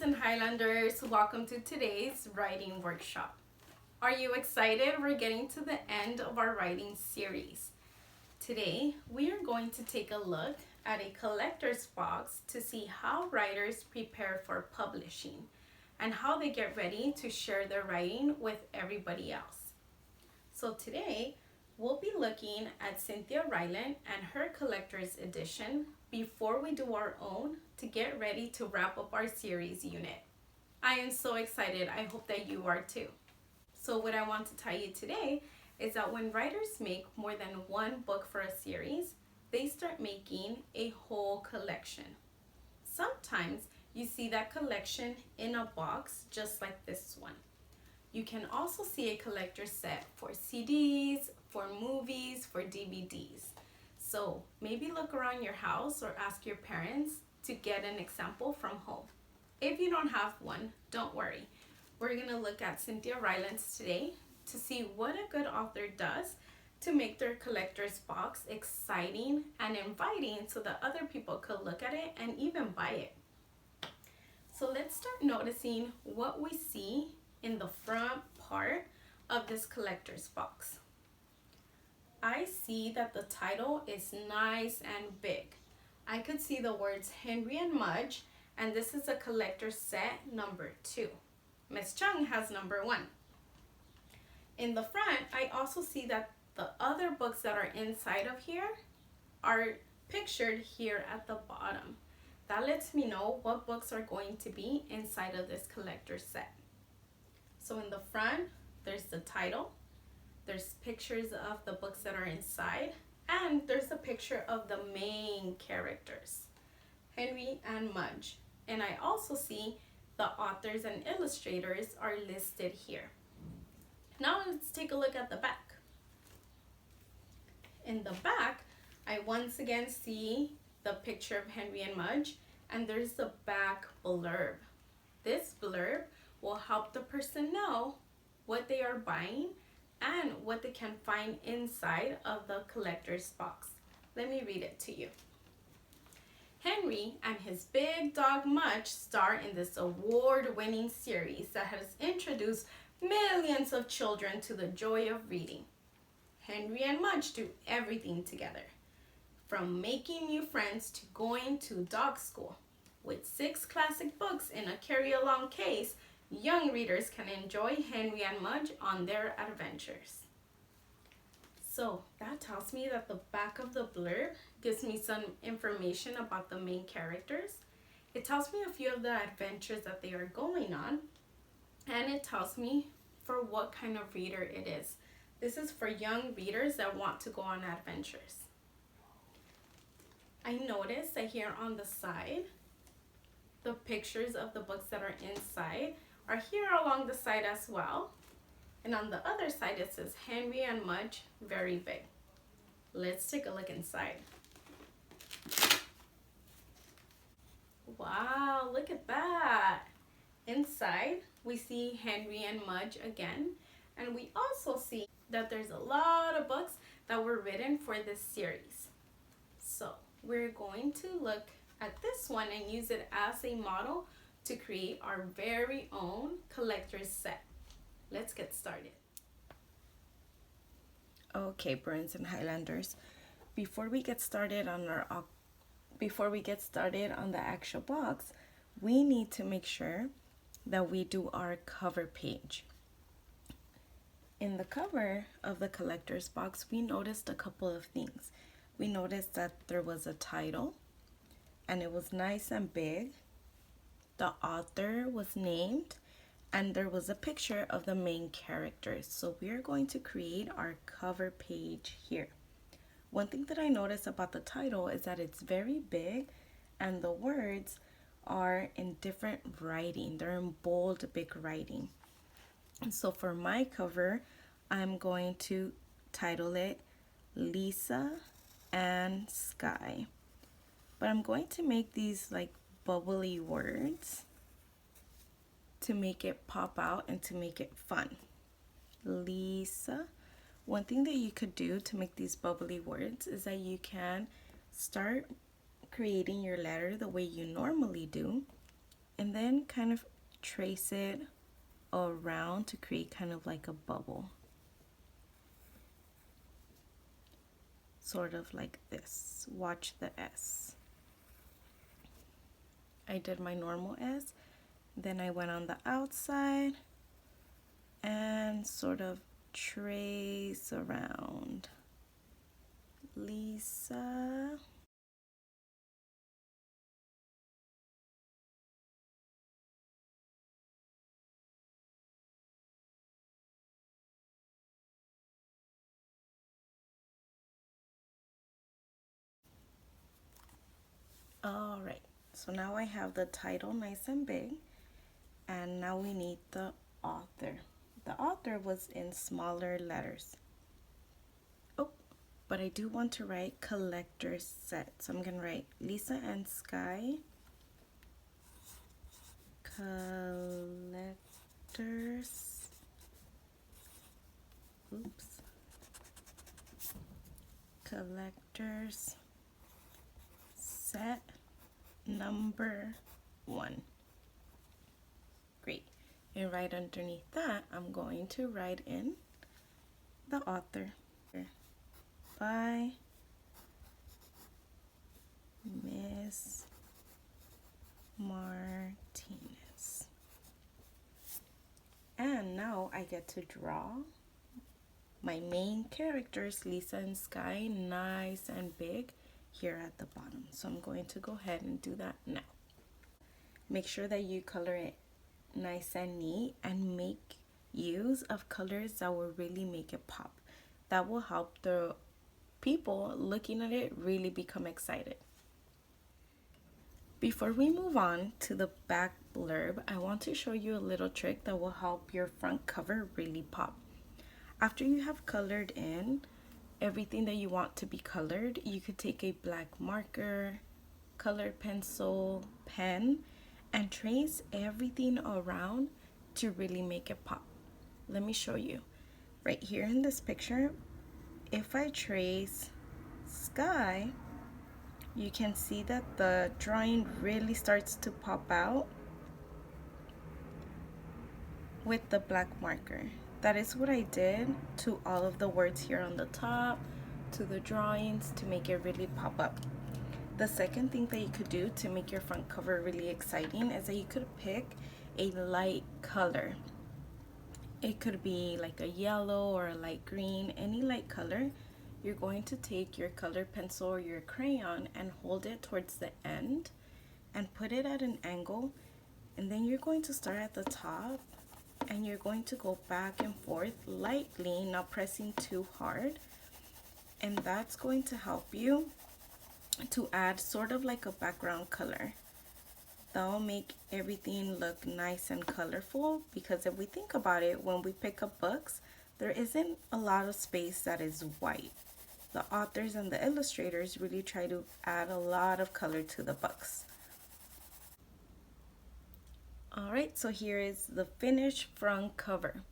and Highlanders, welcome to today's writing workshop. Are you excited? We're getting to the end of our writing series. Today, we are going to take a look at a collector's box to see how writers prepare for publishing and how they get ready to share their writing with everybody else. So today, we'll be looking at Cynthia Ryland and her collector's edition before we do our own to get ready to wrap up our series unit. I am so excited. I hope that you are too. So what I want to tell you today is that when writers make more than one book for a series, they start making a whole collection. Sometimes you see that collection in a box just like this one. You can also see a collector set for CDs, for movies, for DVDs. So maybe look around your house or ask your parents to get an example from home. If you don't have one, don't worry. We're going to look at Cynthia Ryland's today to see what a good author does to make their collector's box exciting and inviting so that other people could look at it and even buy it. So let's start noticing what we see in the front part of this collector's box. I see that the title is nice and big. I could see the words Henry and Mudge, and this is a collector set number 2. Miss Chung has number 1. In the front, I also see that the other books that are inside of here are pictured here at the bottom. That lets me know what books are going to be inside of this collector set. So in the front, there's the title. There's pictures of the books that are inside, and there's a picture of the main characters, Henry and Mudge. And I also see the authors and illustrators are listed here. Now let's take a look at the back. In the back, I once again see the picture of Henry and Mudge, and there's the back blurb. This blurb will help the person know what they are buying and what they can find inside of the collector's box. Let me read it to you. Henry and his big dog Mudge star in this award-winning series that has introduced millions of children to the joy of reading. Henry and Mudge do everything together, from making new friends to going to dog school. With 6 classic books in a carry-along case, young readers can enjoy Henry and Mudge on their adventures. So that tells me that the back of the blurb gives me some information about the main characters. It tells me a few of the adventures that they are going on, and it tells me for what kind of reader it is. This is for young readers that want to go on adventures. I noticed that here on the side, the pictures of the books that are inside are here along the side as well. And on the other side it says Henry and Mudge very big. Let's take a look inside. Wow, look at that. Inside we see Henry and Mudge again, and we also see that there's a lot of books that were written for this series. So we're going to look at this one and use it as a model to create our very own collector's set. Let's get started. Okay, Burns and Highlanders, before we get started on the actual box, we need to make sure that we do our cover page. In the cover of the collector's box, we noticed a couple of things. We noticed that there was a title, and it was nice and big. The author was named, and there was a picture of the main characters. So we are going to create our cover page here. One thing that I noticed about the title is that it's very big, and the words are in different writing. They're in bold, big writing. And so for my cover, I'm going to title it Lisa and Sky. But I'm going to make these like bubbly words to make it pop out and to make it fun. Lisa. One thing that you could do to make these bubbly words is that you can start creating your letter the way you normally do, and then kind of trace it around to create kind of like a bubble. Sort of like this. Watch the S. I did my normal S, then I went on the outside and sort of trace around Lisa. All right, so now I have the title nice and big, and now we need the author. The author was in smaller letters. Oh, but I do want to write collector's set. So I'm going to write Lisa and Skye collectors. Oops. Collectors set number 1. Great. And right underneath that, I'm going to write in the author. By Miss Martinez. And now I get to draw my main characters, Lisa and Skye, nice and big here at the bottom. So I'm going to go ahead and do that now. Make sure that you color it nice and neat and make use of colors that will really make it pop. That will help the people looking at it really become excited. Before we move on to the back blurb, I want to show you a little trick that will help your front cover really pop. After you have colored in everything that you want to be colored, you could take a black marker, colored pencil, pen, and trace everything around to really make it pop. Let me show you. Right here in this picture, if I trace Skye, you can see that the drawing really starts to pop out with the black marker. That is what I did to all of the words here on the top, to the drawings, to make it really pop up. The second thing that you could do to make your front cover really exciting is that you could pick a light color. It could be like a yellow or a light green, any light color. You're going to take your colored pencil or your crayon and hold it towards the end and put it at an angle, and then you're going to start at the top and you're going to go back and forth lightly, not pressing too hard, and that's going to help you to add sort of like a background color. That will make everything look nice and colorful, because if we think about it, when we pick up books, there isn't a lot of space that is white. The authors and the illustrators really try to add a lot of color to the books. Alright, so here is the finished front cover.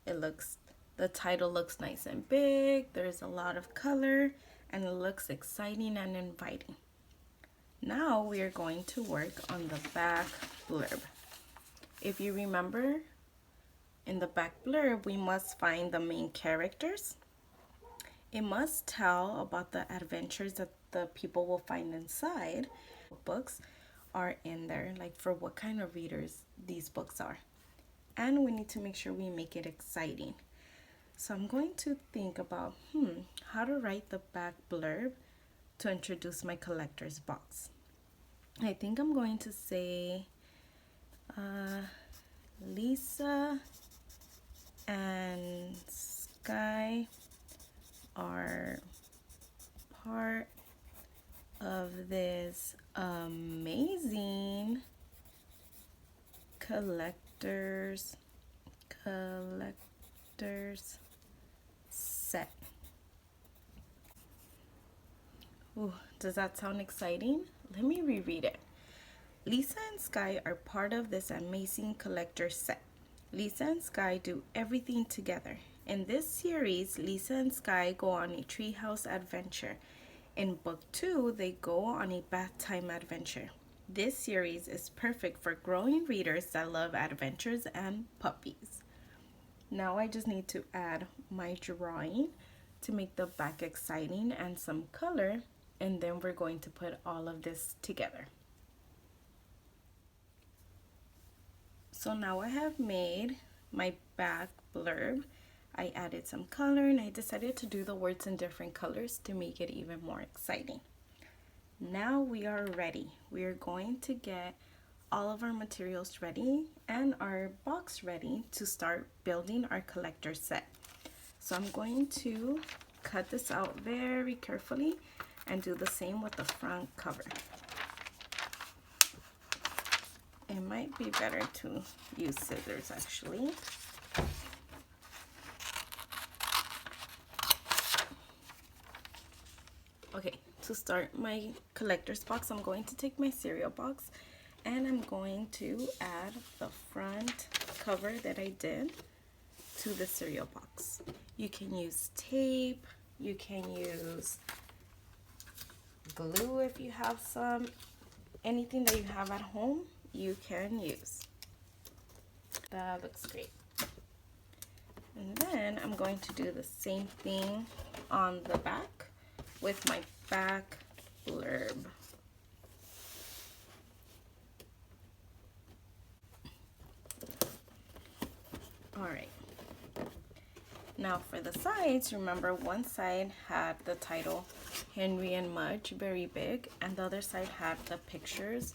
The title looks nice and big, there's a lot of color, and it looks exciting and inviting. Now we are going to work on the back blurb. If you remember, in the back blurb, we must find the main characters. It must tell about the adventures that the people will find inside. Books are in there, like for what kind of readers these books are. And we need to make sure we make it exciting. So I'm going to think about how to write the back blurb to introduce my collector's box. I think I'm going to say Lisa and Skye are part of this amazing collector's set. Ooh, does that sound exciting? Let me reread it. Lisa and Skye are part of this amazing collector's set. Lisa and Skye do everything together. In this series, Lisa and Skye go on a treehouse adventure. In book 2, they go on a bath time adventure. This series is perfect for growing readers that love adventures and puppies. Now I just need to add my drawing to make the back exciting and some color, and then we're going to put all of this together. So now I have made my back blurb. I added some color and I decided to do the words in different colors to make it even more exciting. Now we are ready. We are going to get all of our materials ready and our box ready to start building our collector set. So I'm going to cut this out very carefully and do the same with the front cover. It might be better to use scissors actually. Okay, to start my collector's box, I'm going to take my cereal box and I'm going to add the front cover that I did to the cereal box. You can use tape, you can use glue if you have some, anything that you have at home you can use. That looks great. And then I'm going to do the same thing on the back with my back blurb. Alright, now for the sides, remember one side had the title Henry and Mudge very big, and the other side had the pictures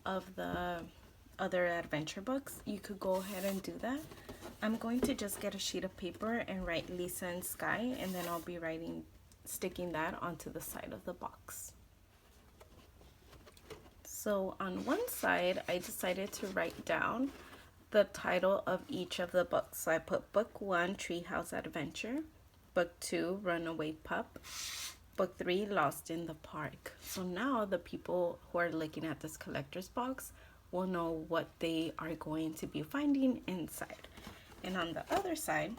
of the other adventure books. You could go ahead and do that. I'm going to just get a sheet of paper and write Lisa and Sky, and then I'll be sticking that onto the side of the box. So on one side, I decided to write down the title of each of the books. So I put book 1, Treehouse Adventure, book 2, Runaway Pup, book 3, Lost in the Park. So now the people who are looking at this collector's box will know what they are going to be finding inside. And on the other side,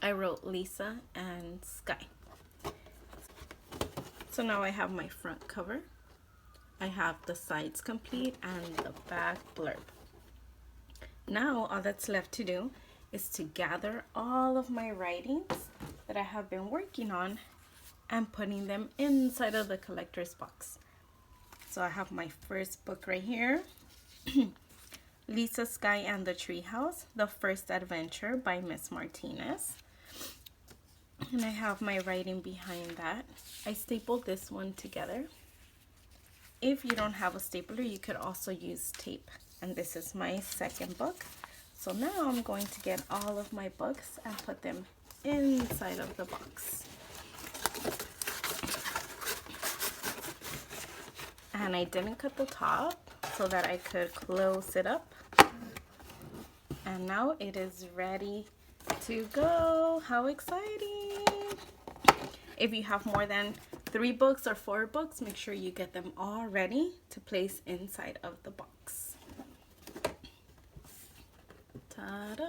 I wrote Lisa and Sky. So now I have my front cover, I have the sides complete, and the back blurb. Now all that's left to do is to gather all of my writings that I have been working on and putting them inside of the collector's box. So I have my first book right here, Lisa, Sky, and the Treehouse, The First Adventure by Miss Martinez. And I have my writing behind that. I stapled this one together. If you don't have a stapler, you could also use tape. And this is my second book. So now I'm going to get all of my books and put them inside of the box. And I didn't cut the top so that I could close it up. And now it is ready to go. How exciting! If you have more than 3 books or 4 books, make sure you get them all ready to place inside of the box. Ta-da!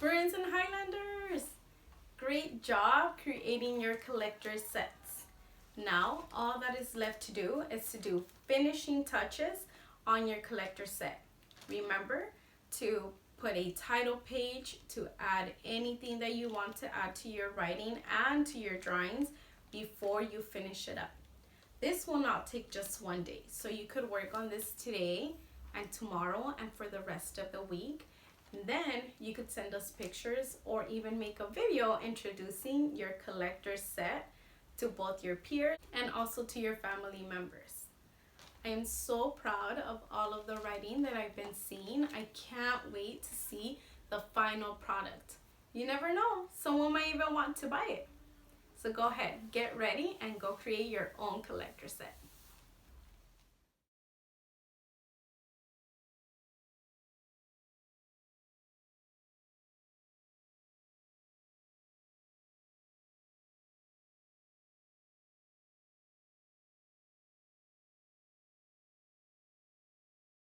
Burns and Highlanders! Great job creating your collector sets. Now, all that is left to do is to do finishing touches on your collector set. Remember to put a title page, to add anything that you want to add to your writing and to your drawings before you finish it up. This will not take just one day, so you could work on this today and tomorrow and for the rest of the week. And then you could send us pictures or even make a video introducing your collector set to both your peers and also to your family members. I am so proud of all of the writing that I've been seeing. I can't wait to see the final product. You never know, someone might even want to buy it. So go ahead, get ready and go create your own collector set.